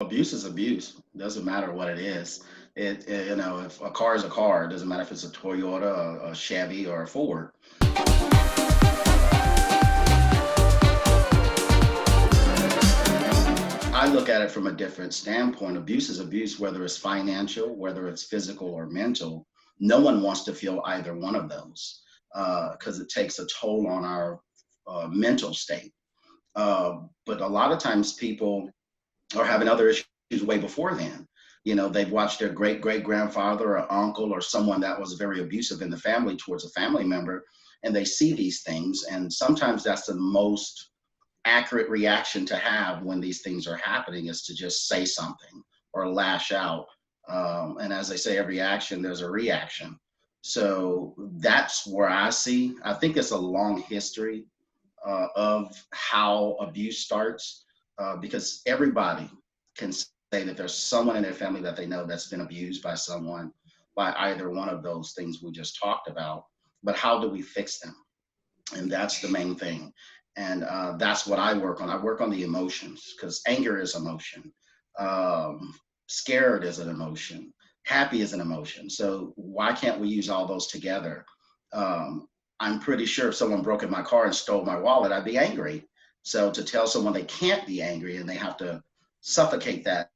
Abuse is abuse. Doesn't matter what it is. If a car is a car, it doesn't matter if it's a Toyota, a Chevy, or a Ford. I look at it from a different standpoint. Abuse is abuse, whether it's financial, whether it's physical or mental. No one wants to feel either one of those because it takes a toll on our mental state. But a lot of times people are having other issues way before then. They've watched their great great grandfather or uncle or someone that was very abusive in the family towards a family member, and they see these things. And sometimes that's the most accurate reaction to have when these things are happening is to just say something or lash out. And as they say, every action, there's a reaction. So that's where I think it's a long history of how abuse starts because everybody can say that there's someone in their family that they know that's been abused by someone by either one of those things we just talked about. But how do we fix them? And that's the main thing. And that's what I work on. I work on the emotions because anger is emotion. Scared is an emotion. Happy is an emotion. So why can't we use all those together? I'm pretty sure if someone broke in my car and stole my wallet, I'd be angry. So to tell someone they can't be angry and they have to suffocate that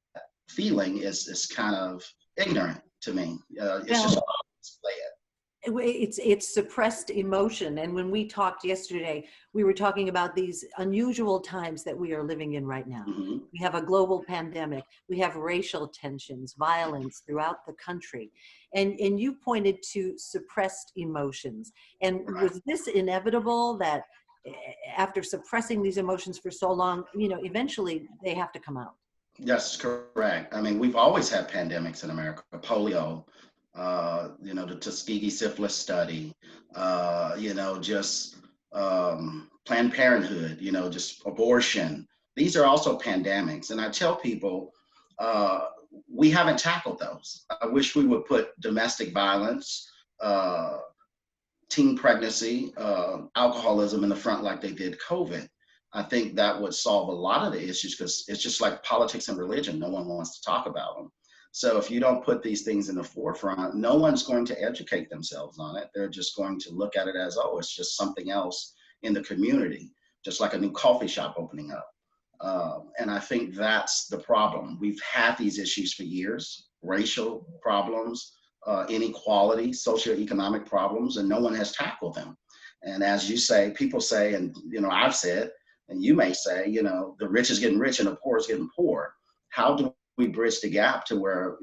feeling is kind of ignorant to me. It's just display it. It's suppressed emotion. And when we talked yesterday, we were talking about these unusual times that we are living in right now. Mm-hmm. We have a global pandemic. We have racial tensions, violence throughout the country. And you pointed to suppressed emotions. And was this inevitable that after suppressing these emotions for so long, eventually they have to come out? Yes, correct. I mean, we've always had pandemics in America, polio, the Tuskegee syphilis study, just Planned Parenthood, just abortion. These are also pandemics. And I tell people, we haven't tackled those. I wish we would put domestic violence, teen pregnancy, alcoholism in the front like they did COVID. I think that would solve a lot of the issues because it's just like politics and religion. No one wants to talk about them. So if you don't put these things in the forefront, no one's going to educate themselves on it. They're just going to look at it as, oh, it's just something else in the community, just like a new coffee shop opening up. And I think that's the problem. We've had these issues for years, racial problems, inequality, socioeconomic problems, and no one has tackled them. And as you say, people say, and I've said, and you may say, the rich is getting rich and the poor is getting poor. How do we bridge the gap to where,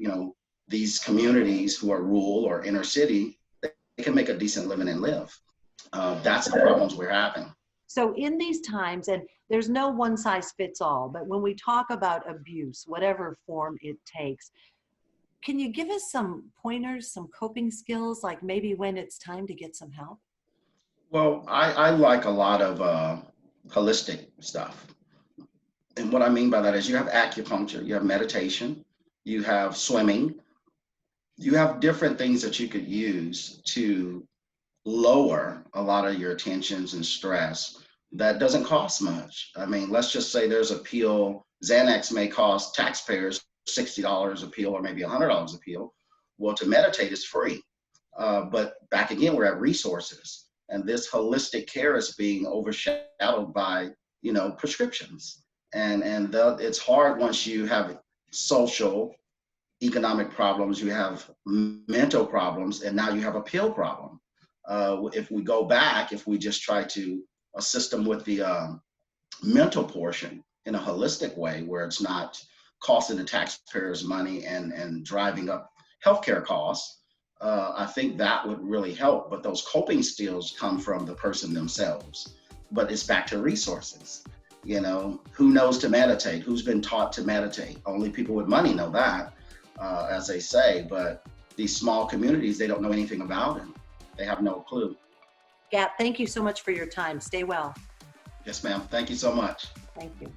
these communities who are rural or inner city, they can make a decent living and live? That's the problems we're having. So in these times, and there's no one size fits all, but when we talk about abuse, whatever form it takes, can you give us some pointers, some coping skills, like maybe when it's time to get some help? Well, I like a lot of holistic stuff. And what I mean by that is you have acupuncture, you have meditation, you have swimming, you have different things that you could use to lower a lot of your tensions and stress that doesn't cost much. I mean, let's just say there's a pill, Xanax may cost taxpayers $60 a pill or maybe $100 a pill. Well, to meditate is free. But back again, we're at resources. And this holistic care is being overshadowed by, prescriptions. And it's hard once you have social, economic problems, you have mental problems, and now you have a pill problem. If we go back, if we just try to assist them with the mental portion in a holistic way where it's not costing the taxpayers money and driving up healthcare costs, I think that would really help. But those coping skills come from the person themselves. But it's back to resources. Who knows to meditate? Who's been taught to meditate? Only people with money know that, as they say. But these small communities, they don't know anything about it. They have no clue. Gatt, thank you so much for your time. Stay well. Yes, ma'am. Thank you so much. Thank you.